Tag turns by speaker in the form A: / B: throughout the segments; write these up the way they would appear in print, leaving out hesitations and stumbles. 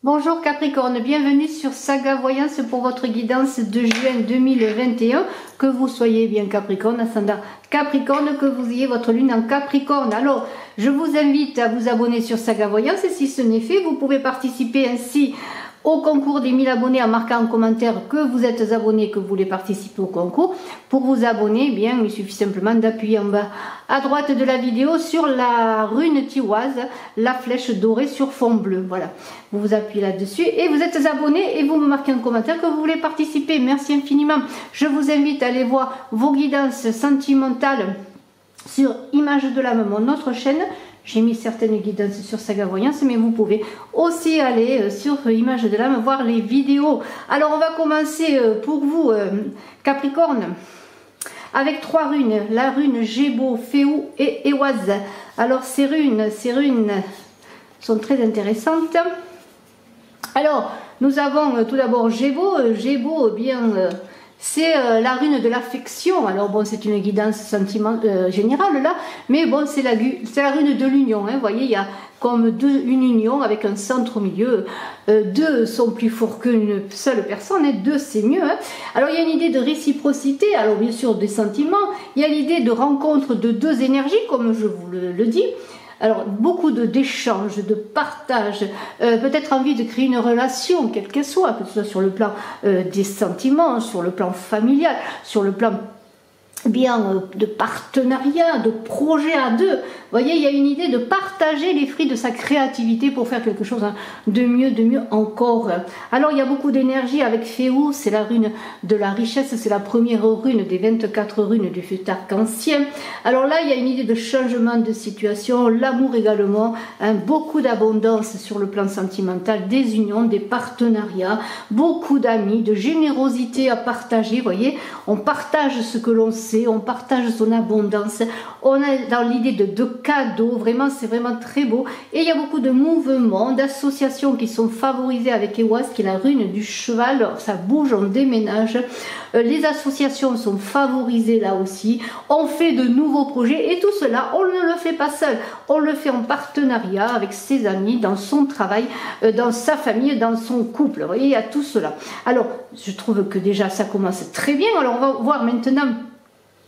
A: Bonjour Capricorne, bienvenue sur Saga Voyance pour votre guidance de juin 2021. Que vous soyez bien Capricorne, ascendant Capricorne, que vous ayez votre lune en Capricorne. Alors, je vous invite à vous abonner sur Saga Voyance et si ce n'est fait, vous pouvez participer ainsi au concours des 1000 abonnés en marquant en commentaire que vous êtes abonné, que vous voulez participer au concours. Pour vous abonner, eh bien, il suffit simplement d'appuyer en bas à droite de la vidéo sur la rune tiroise, la flèche dorée sur fond bleu. Voilà, vous vous appuyez là-dessus et vous êtes abonné et vous me marquez en commentaire que vous voulez participer. Merci infiniment. Je vous invite à aller voir vos guidances sentimentales sur Image de l'âme, mon autre chaîne. J'ai mis certaines guidances sur Saga Voyance, mais vous pouvez aussi aller sur Image de l'âme voir les vidéos. Alors on va commencer pour vous Capricorne avec 3 runes, la rune Gébo, Féou et Éoise. Alors ces runes sont très intéressantes. Alors nous avons tout d'abord Gébo, bien c'est la rune de l'affection. Alors bon, c'est une guidance générale là, mais bon, c'est la rune de l'union. Hein. Vous voyez, il y a comme une union avec un centre au milieu. Deux sont plus forts qu'une seule personne, et deux c'est mieux. Hein. Alors il y a une idée de réciprocité, alors bien sûr des sentiments. Il y a l'idée de rencontre de deux énergies, comme je vous le dis. Alors, beaucoup d'échanges, de partage, peut-être envie de créer une relation, quelle qu'elle soit, que ce soit sur le plan des sentiments, sur le plan familial, sur le plan de partenariat, de projet à deux. Vous voyez, il y a une idée de partager les fruits de sa créativité pour faire quelque chose de mieux encore. Alors, il y a beaucoup d'énergie avec Féou, c'est la rune de la richesse, c'est la première rune des 24 runes du feu arc-en-ciel. Alors là, il y a une idée de changement de situation, l'amour également, hein, beaucoup d'abondance sur le plan sentimental, des unions, des partenariats, beaucoup d'amis, de générosité à partager. Vous voyez, on partage ce que l'on sait, on partage son abondance, on est dans l'idée de cadeaux, vraiment c'est vraiment très beau, et il y a beaucoup de mouvements, d'associations qui sont favorisées avec Éoise, qui est la rune du cheval. Alors, ça bouge, on déménage, les associations sont favorisées là aussi, on fait de nouveaux projets, et tout cela on ne le fait pas seul, on le fait en partenariat avec ses amis, dans son travail, dans sa famille, dans son couple. Vous voyez, il y a tout cela. Alors je trouve que déjà ça commence très bien. Alors on va voir maintenant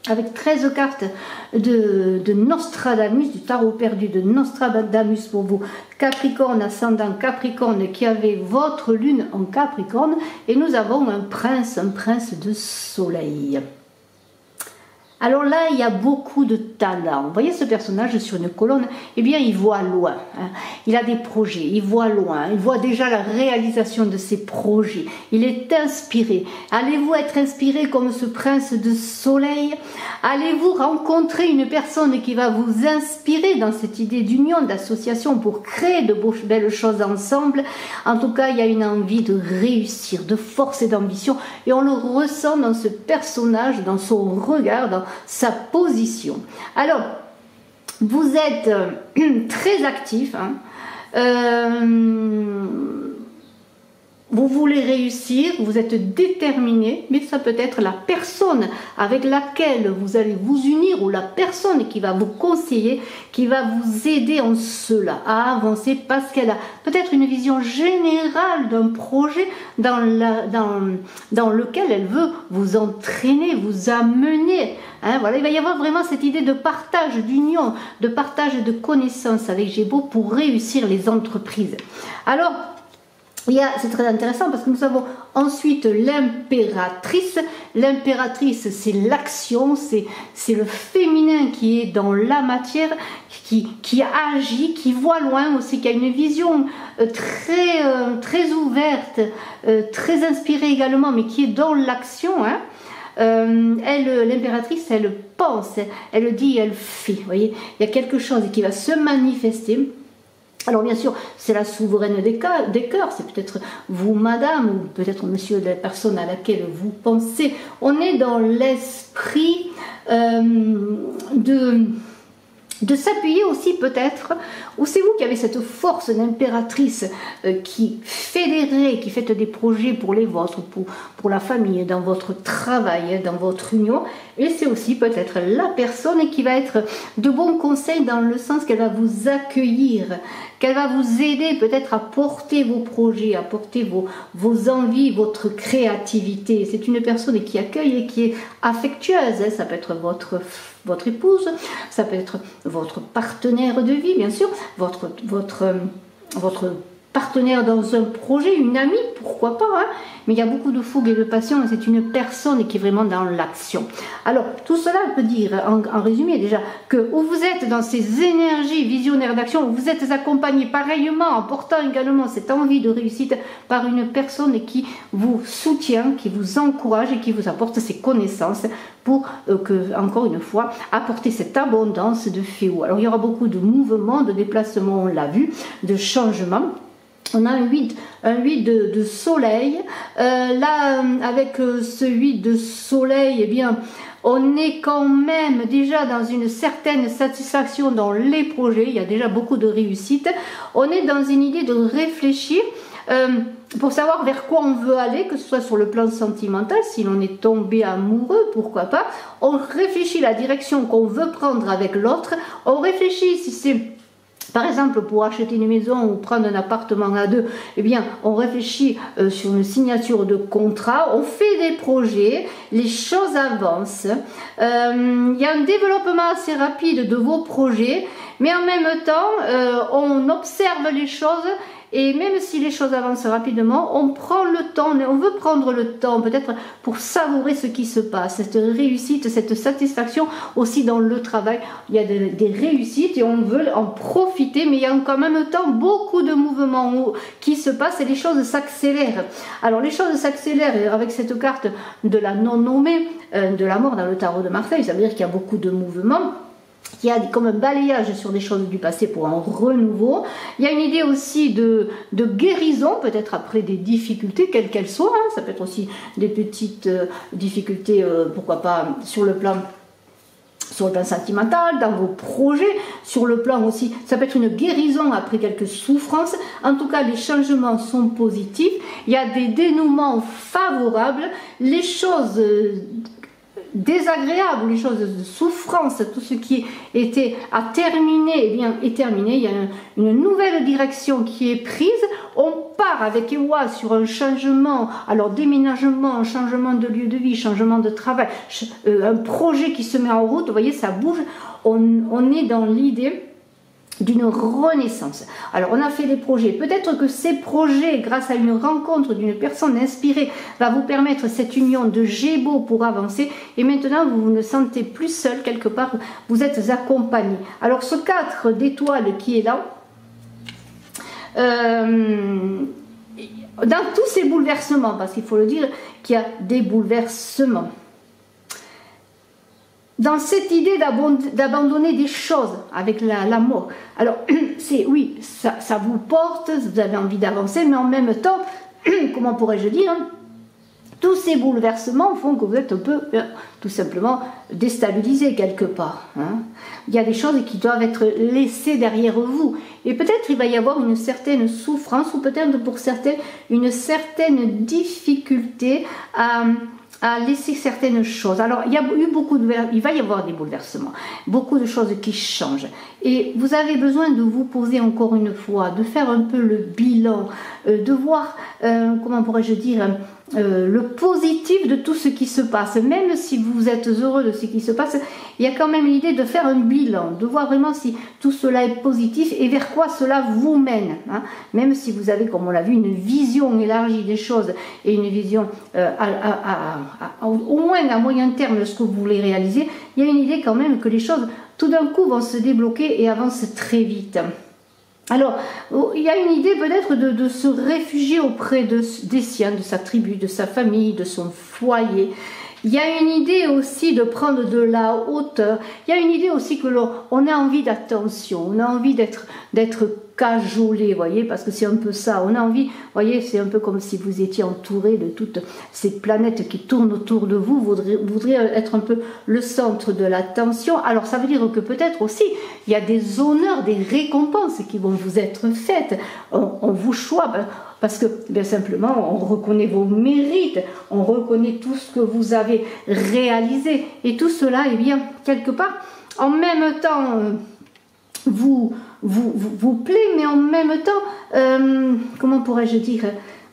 A: avec 13 cartes de Nostradamus, du tarot perdu de Nostradamus pour vous, Capricorne, ascendant Capricorne, qui avez votre lune en Capricorne, et nous avons un prince de soleil. Alors là, il y a beaucoup de talent. Vous voyez ce personnage sur une colonne, eh bien, il voit loin. Hein. Il a des projets, il voit loin. Il voit déjà la réalisation de ses projets. Il est inspiré. Allez-vous être inspiré comme ce prince de soleil? Allez-vous rencontrer une personne qui va vous inspirer dans cette idée d'union, d'association pour créer de belles choses ensemble? En tout cas, il y a une envie de réussir, de force et d'ambition. Et on le ressent dans ce personnage, dans son regard, dans sa position. Alors, vous êtes très actif, hein. Vous voulez réussir, vous êtes déterminé, mais ça peut être la personne avec laquelle vous allez vous unir ou la personne qui va vous conseiller, qui va vous aider en cela à avancer parce qu'elle a peut-être une vision générale d'un projet dans lequel elle veut vous entraîner, vous amener. Hein, voilà, il va y avoir vraiment cette idée de partage, d'union, de partage de connaissances avec Gébo pour réussir les entreprises. Alors, c'est très intéressant parce que nous avons ensuite l'impératrice. L'impératrice, c'est l'action, c'est le féminin qui est dans la matière, qui agit, qui voit loin aussi, qui a une vision très ouverte, très inspirée également, mais qui est dans l'action. Hein. L'impératrice, elle pense, elle dit, elle fait. Vous voyez, il y a quelque chose qui va se manifester. Alors bien sûr, c'est la souveraine des cœurs, c'est peut-être vous madame, ou peut-être monsieur, la personne à laquelle vous pensez. On est dans l'esprit de de s'appuyer aussi peut-être, ou c'est vous qui avez cette force d'impératrice qui fédérez, qui faites des projets pour les vôtres, pour la famille, dans votre travail, dans votre union, et c'est aussi peut-être la personne qui va être de bons conseils dans le sens qu'elle va vous accueillir, qu'elle va vous aider peut-être à porter vos projets, à porter vos envies, votre créativité. C'est une personne qui accueille et qui est affectueuse, hein. Ça peut être votre épouse, ça peut être votre partenaire de vie, bien sûr, votre partenaire dans un projet, une amie, pourquoi pas, hein, mais il y a beaucoup de fougue et de passion, et c'est une personne qui est vraiment dans l'action. Alors, tout cela peut dire, en résumé déjà, que où vous êtes dans ces énergies visionnaires d'action, où vous êtes accompagné pareillement, en portant également cette envie de réussite par une personne qui vous soutient, qui vous encourage et qui vous apporte ses connaissances pour encore une fois, apporter cette abondance de féo. Alors, il y aura beaucoup de mouvements, de déplacements, on l'a vu, de changements. On a un 8 de soleil. Là, avec ce 8 de soleil, eh bien, on est quand même déjà dans une certaine satisfaction dans les projets. Il y a déjà beaucoup de réussite. On est dans une idée de réfléchir pour savoir vers quoi on veut aller, que ce soit sur le plan sentimental, si l'on est tombé amoureux, pourquoi pas. On réfléchit la direction qu'on veut prendre avec l'autre. On réfléchit si c'est... Par exemple, pour acheter une maison ou prendre un appartement à deux, eh bien, on réfléchit sur une signature de contrat, on fait des projets, les choses avancent. Il y a un développement assez rapide de vos projets, mais en même temps, on observe les choses. Et même si les choses avancent rapidement, on prend le temps, on veut prendre le temps peut-être pour savourer ce qui se passe, cette réussite, cette satisfaction aussi dans le travail. Il y a des réussites et on veut en profiter, mais il y a en même temps beaucoup de mouvements qui se passent et les choses s'accélèrent. Alors les choses s'accélèrent avec cette carte de la non-nommée, de la mort dans le tarot de Marseille, ça veut dire qu'il y a beaucoup de mouvements. Il y a comme un balayage sur des choses du passé pour un renouveau. Il y a une idée aussi de guérison, peut-être après des difficultés, quelles qu'elles soient. Hein. Ça peut être aussi des petites difficultés, pourquoi pas, sur le plan sentimental, dans vos projets, sur le plan aussi, ça peut être une guérison après quelques souffrances. En tout cas, les changements sont positifs. Il y a des dénouements favorables. Les choses... désagréables, les choses de souffrance, tout ce qui était à terminer, eh bien, est terminé. Il y a une nouvelle direction qui est prise. On part avec Ewa sur un changement, alors déménagement, changement de lieu de vie, changement de travail, un projet qui se met en route. Vous voyez, ça bouge. On est dans l'idée d'une renaissance. Alors on a fait des projets, peut-être que ces projets, grâce à une rencontre d'une personne inspirée, va vous permettre cette union de Gémeaux pour avancer, et maintenant vous ne sentez plus seul quelque part, vous êtes accompagné. Alors ce 4 d'étoiles qui est là, dans tous ces bouleversements, parce qu'il faut le dire qu'il y a des bouleversements, dans cette idée d'abandonner des choses avec la mort. Alors, c'est oui, ça vous porte, vous avez envie d'avancer, mais en même temps, comment pourrais-je dire, hein, tous ces bouleversements font que vous êtes un peu, tout simplement, déstabilisé quelque part. Hein. Il y a des choses qui doivent être laissées derrière vous. Et peut-être il va y avoir une certaine souffrance, ou peut-être pour certains, une certaine difficulté à laisser certaines choses. Alors, il va y avoir des bouleversements, beaucoup de choses qui changent. Et vous avez besoin de vous poser encore une fois, de faire un peu le bilan, de voir, comment pourrais-je dire, le positif de tout ce qui se passe. Même si vous êtes heureux de ce qui se passe, il y a quand même l'idée de faire un bilan, de voir vraiment si tout cela est positif et vers quoi cela vous mène. Hein. Même si vous avez, comme on l'a vu, une vision élargie des choses et une vision au moins à moyen terme de ce que vous voulez réaliser, il y a une idée quand même que les choses tout d'un coup vont se débloquer et avancent très vite. Alors, il y a une idée peut-être de se réfugier auprès des siens, de sa tribu, de sa famille, de son foyer. Il y a une idée aussi de prendre de la hauteur. Il y a une idée aussi que on a envie d'attention, on a envie d'être cajoler, voyez, parce que c'est un peu ça, on a envie, voyez, c'est un peu comme si vous étiez entouré de toutes ces planètes qui tournent autour de vous, vous voudriez être un peu le centre de l'attention. Alors ça veut dire que peut-être aussi, il y a des honneurs, des récompenses qui vont vous être faites, on vous choisit, parce que bien simplement on reconnaît vos mérites, on reconnaît tout ce que vous avez réalisé, et tout cela, eh bien, quelque part, en même temps, vous plaît, mais en même temps, comment pourrais-je dire,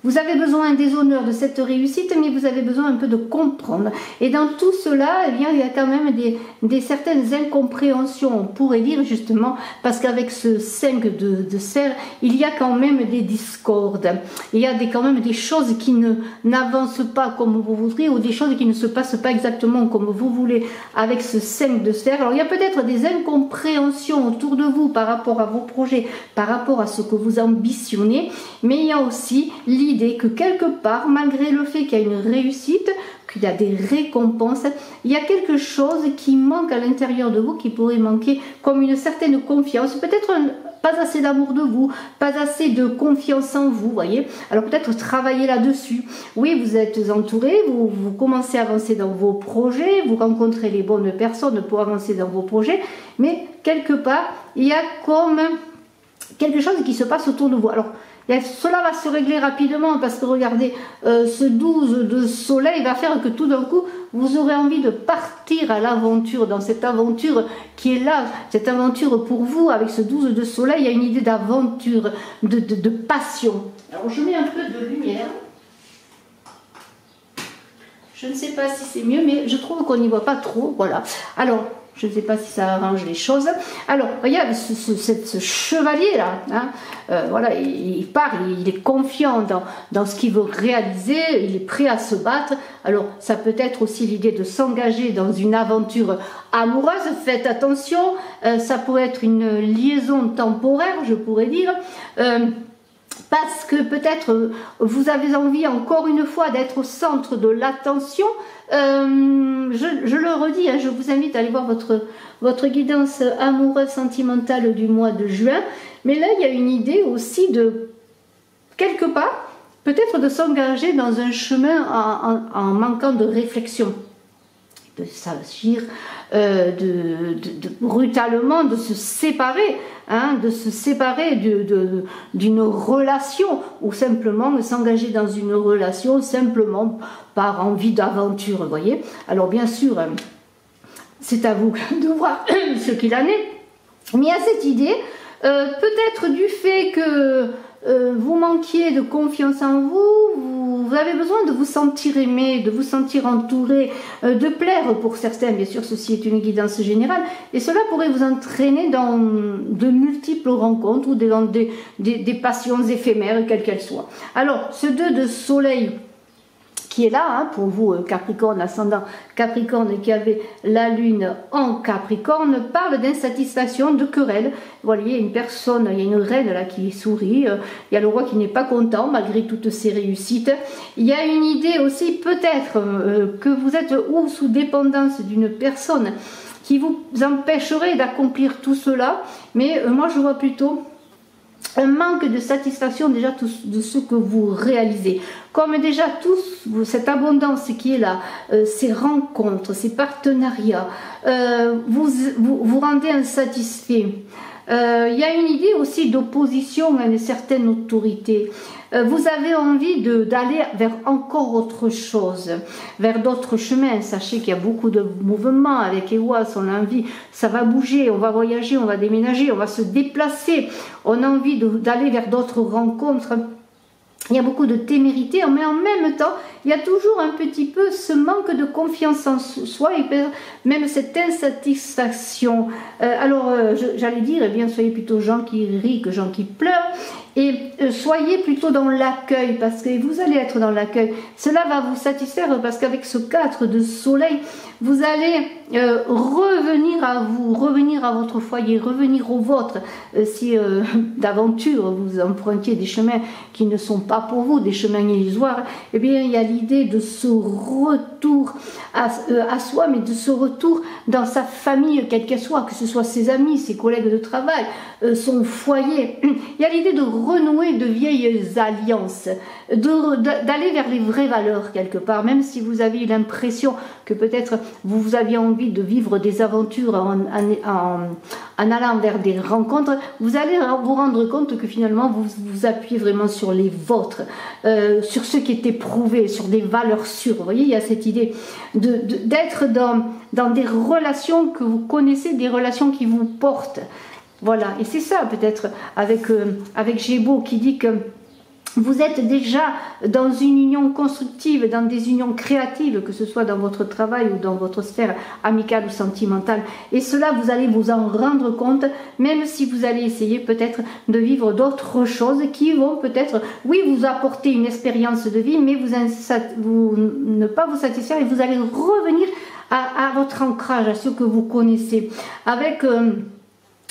A: vous avez besoin des honneurs de cette réussite, mais vous avez besoin un peu de comprendre. Et dans tout cela, eh bien, il y a quand même des certaines incompréhensions, on pourrait dire justement, parce qu'avec ce 5 de sphère, il y a quand même des discordes. Il y a quand même des choses qui n'avancent pas comme vous voudriez, ou des choses qui ne se passent pas exactement comme vous voulez avec ce 5 de sphère. Alors il y a peut-être des incompréhensions autour de vous par rapport à vos projets, par rapport à ce que vous ambitionnez, mais il y a aussi l'idée que quelque part, malgré le fait qu'il y a une réussite, qu'il y a des récompenses, il y a quelque chose qui manque à l'intérieur de vous, qui pourrait manquer, comme une certaine confiance, peut-être pas assez d'amour de vous, pas assez de confiance en vous, voyez. Alors peut-être travailler là-dessus. Oui, vous êtes entouré, vous commencez à avancer dans vos projets, vous rencontrez les bonnes personnes pour avancer dans vos projets, mais quelque part, il y a comme quelque chose qui se passe autour de vous. Alors, cela va se régler rapidement parce que regardez, ce 12 de soleil va faire que tout d'un coup, vous aurez envie de partir à l'aventure, dans cette aventure qui est là, cette aventure pour vous, avec ce 12 de soleil, il y a une idée d'aventure, de passion. Alors, je mets un peu de lumière. Je ne sais pas si c'est mieux, mais je trouve qu'on n'y voit pas trop, voilà. Alors, je ne sais pas si ça arrange les choses. Alors, regarde ce chevalier-là, hein, voilà, il part, il est confiant dans ce qu'il veut réaliser, il est prêt à se battre. Alors, ça peut être aussi l'idée de s'engager dans une aventure amoureuse. Faites attention, ça pourrait être une liaison temporaire, je pourrais dire. Parce que peut-être vous avez envie encore une fois d'être au centre de l'attention. Je le redis, hein, je vous invite à aller voir votre guidance amoureuse sentimentale du mois de juin. Mais là, il y a une idée aussi de, quelque part, peut-être de s'engager dans un chemin en manquant de réflexion. De s'agir brutalement, de se séparer, hein, de se séparer d'une relation, ou simplement s'engager dans une relation simplement par envie d'aventure, vous voyez. Alors bien sûr, c'est à vous de voir ce qu'il en est, mais il y a cette idée, peut-être du fait que vous manquiez de confiance en vous, vous avez besoin de vous sentir aimé, de vous sentir entouré, de plaire pour certains, bien sûr ceci est une guidance générale, et cela pourrait vous entraîner dans de multiples rencontres ou dans des passions éphémères, quelles qu'elles soient. Alors, ce 2 de soleil qui est là, hein, pour vous Capricorne, ascendant Capricorne, qui avait la lune en Capricorne, parle d'insatisfaction, de querelle. Vous voyez, une personne, il y a une reine là qui sourit, il y a le roi qui n'est pas content malgré toutes ses réussites. Il y a une idée aussi peut-être que vous êtes ou sous dépendance d'une personne qui vous empêcherait d'accomplir tout cela, mais moi je vois plutôt un manque de satisfaction déjà de ce que vous réalisez. Comme déjà cette abondance qui est là, ces rencontres, ces partenariats, vous rendez insatisfait. Il y a une idée aussi d'opposition à une certaine autorité. Vous avez envie d'aller vers encore autre chose, vers d'autres chemins. Sachez qu'il y a beaucoup de mouvements avec EWAS, on a envie, ça va bouger, on va voyager, on va déménager, on va se déplacer, on a envie d'aller vers d'autres rencontres. Il y a beaucoup de témérité, mais en même temps, il y a toujours un petit peu ce manque de confiance en soi et même cette insatisfaction. Alors, j'allais dire, eh bien, soyez plutôt gens qui rient que gens qui pleurent. Et soyez plutôt dans l'accueil, parce que vous allez être dans l'accueil. Cela va vous satisfaire, parce qu'avec ce 4 de soleil, vous allez revenir à vous, revenir à votre foyer, revenir au vôtre. Si d'aventure vous empruntiez des chemins qui ne sont pas pour vous, des chemins illusoires, eh bien il y a l'idée de ce retour à soi, mais de ce retour dans sa famille, quelle qu'elle soit, que ce soit ses amis, ses collègues de travail, son foyer. Il y a l'idée de renouer de vieilles alliances, d'aller vers les vraies valeurs quelque part, même si vous avez eu l'impression que peut-être vous aviez envie de vivre des aventures en allant vers des rencontres, vous allez vous rendre compte que finalement vous vous appuyez vraiment sur les vôtres, sur ce qui est éprouvé, sur des valeurs sûres. Vous voyez, il y a cette idée d'être dans des relations que vous connaissez, des relations qui vous portent. Voilà, et c'est ça peut-être avec Gémeaux qui dit que vous êtes déjà dans une union constructive, dans des unions créatives, que ce soit dans votre travail ou dans votre sphère amicale ou sentimentale. Et cela, vous allez vous en rendre compte, même si vous allez essayer peut-être de vivre d'autres choses qui vont peut-être, oui, vous apporter une expérience de vie, mais ne pas vous satisfaire, et vous allez revenir à votre ancrage, à ce que vous connaissez. Avec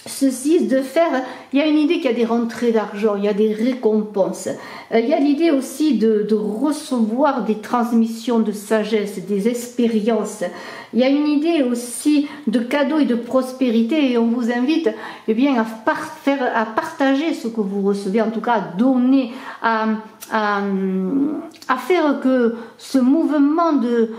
A: ceci de faire, il y a une idée qu'il y a des rentrées d'argent, il y a des récompenses, il y a l'idée aussi de recevoir des transmissions de sagesse, des expériences, il y a une idée aussi de cadeaux et de prospérité, et on vous invite eh bien, à partager ce que vous recevez, en tout cas à donner, à faire que ce mouvement de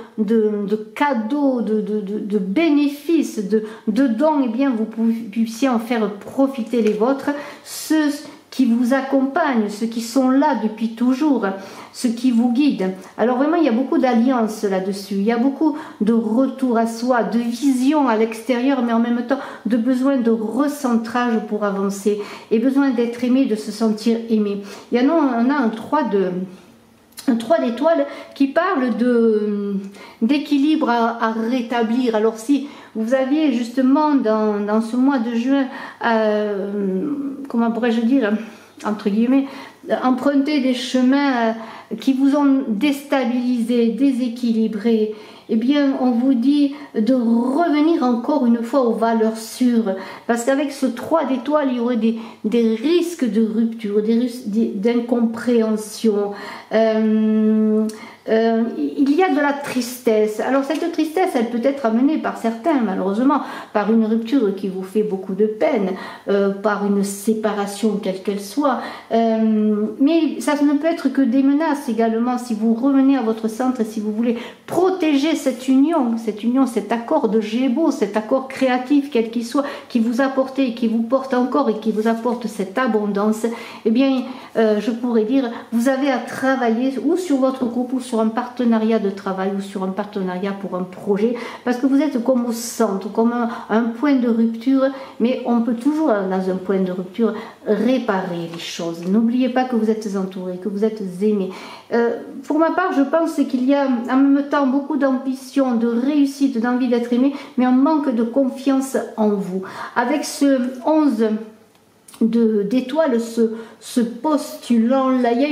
A: cadeaux, de bénéfices, de dons, eh bien, vous puissiez en faire profiter les vôtres, ceux qui vous accompagnent, ceux qui sont là depuis toujours, ceux qui vous guident. Alors vraiment, il y a beaucoup d'alliances là-dessus, il y a beaucoup de retour à soi, de vision à l'extérieur, mais en même temps de besoin de recentrage pour avancer, et besoin d'être aimé, de se sentir aimé. On a un 3 d'étoiles qui parle d'équilibre à rétablir. Alors si vous aviez justement dans ce mois de juin, comment pourrais-je dire, entre guillemets, emprunté des chemins qui vous ont déstabilisé, déséquilibré, eh bien on vous dit de revenir encore une fois aux valeurs sûres, parce qu'avec ce 3 d'étoiles, il y aurait des risques de rupture, des risques d'incompréhension. Il y a de la tristesse. Alors cette tristesse, elle peut être amenée par certains, malheureusement, par une rupture qui vous fait beaucoup de peine, par une séparation quelle qu'elle soit, mais ça ne peut être que des menaces également. Si vous revenez à votre centre et si vous voulez protéger cette union, cet accord de Gémeaux, cet accord créatif quel qu'il soit, qui vous apporte et qui vous porte encore et qui vous apporte cette abondance, eh bien je pourrais dire, vous avez à travailler ou sur votre couple ou sur un partenariat de travail ou sur un partenariat pour un projet, parce que vous êtes comme au centre, comme un point de rupture, mais on peut toujours dans un point de rupture réparer les choses. N'oubliez pas que vous êtes entouré, que vous êtes aimé. Pour ma part, je pense qu'il y a en même temps beaucoup d'ambition, de réussite, d'envie d'être aimé, mais un manque de confiance en vous. Avec ce 11 d'étoiles, ce postulant-là, il y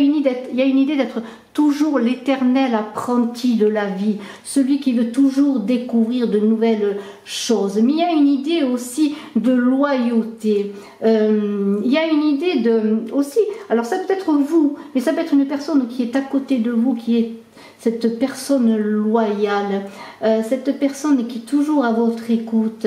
A: a une idée d'être toujours l'éternel apprenti de la vie, celui qui veut toujours découvrir de nouvelles choses. Mais il y a une idée aussi de loyauté. Il y a une idée aussi, alors ça peut être vous, mais ça peut être une personne qui est à côté de vous, qui est cette personne loyale, cette personne qui est toujours à votre écoute.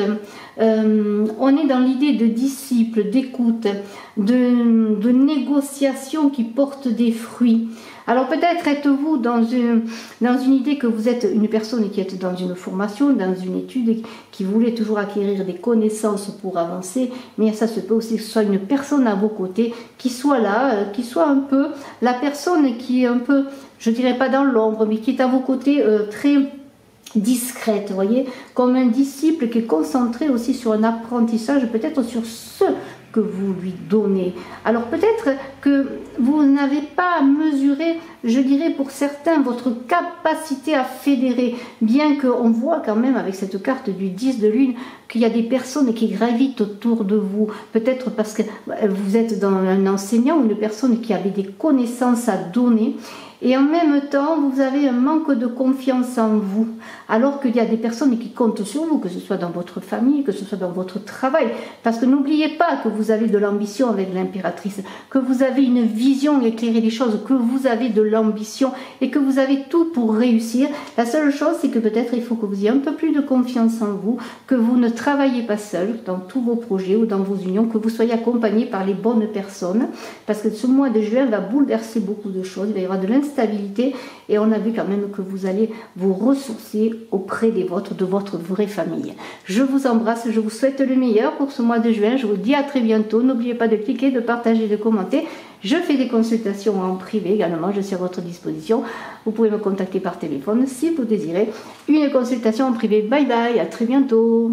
A: On est dans l'idée de disciple, d'écoute, de négociation qui porte des fruits. Alors peut-être êtes-vous dans une idée que vous êtes une personne qui est dans une formation, dans une étude, qui voulait toujours acquérir des connaissances pour avancer, mais ça se peut aussi que ce soit une personne à vos côtés qui soit là, qui soit un peu la personne qui est un peu, je dirais pas dans l'ombre, mais qui est à vos côtés très discrète, vous voyez, comme un disciple qui est concentré aussi sur un apprentissage, peut-être sur ce que vous lui donnez. Alors peut-être que vous n'avez pas mesuré je dirais pour certains, votre capacité à fédérer, bien qu'on voit quand même avec cette carte du 10 de lune qu'il y a des personnes qui gravitent autour de vous, peut-être parce que vous êtes dans un enseignant ou une personne qui avait des connaissances à donner, et en même temps, vous avez un manque de confiance en vous, alors qu'il y a des personnes qui comptent sur vous, que ce soit dans votre famille, que ce soit dans votre travail, parce que n'oubliez pas que vous avez de l'ambition avec l'impératrice, que vous avez une vision éclairée des choses, que vous avez de l'ambition et que vous avez tout pour réussir. La seule chose, c'est que peut-être il faut que vous ayez un peu plus de confiance en vous, que vous ne travaillez pas seul dans tous vos projets ou dans vos unions, que vous soyez accompagné par les bonnes personnes, parce que ce mois de juin va bouleverser beaucoup de choses, il va y avoir de l'instabilité, et on a vu quand même que vous allez vous ressourcer auprès des vôtres, de votre vraie famille. Je vous embrasse, je vous souhaite le meilleur pour ce mois de juin, je vous dis à très bientôt, n'oubliez pas de cliquer, de partager, de commenter. Je fais des consultations en privé également, je suis à votre disposition, vous pouvez me contacter par téléphone si vous désirez une consultation en privé. Bye bye, à très bientôt.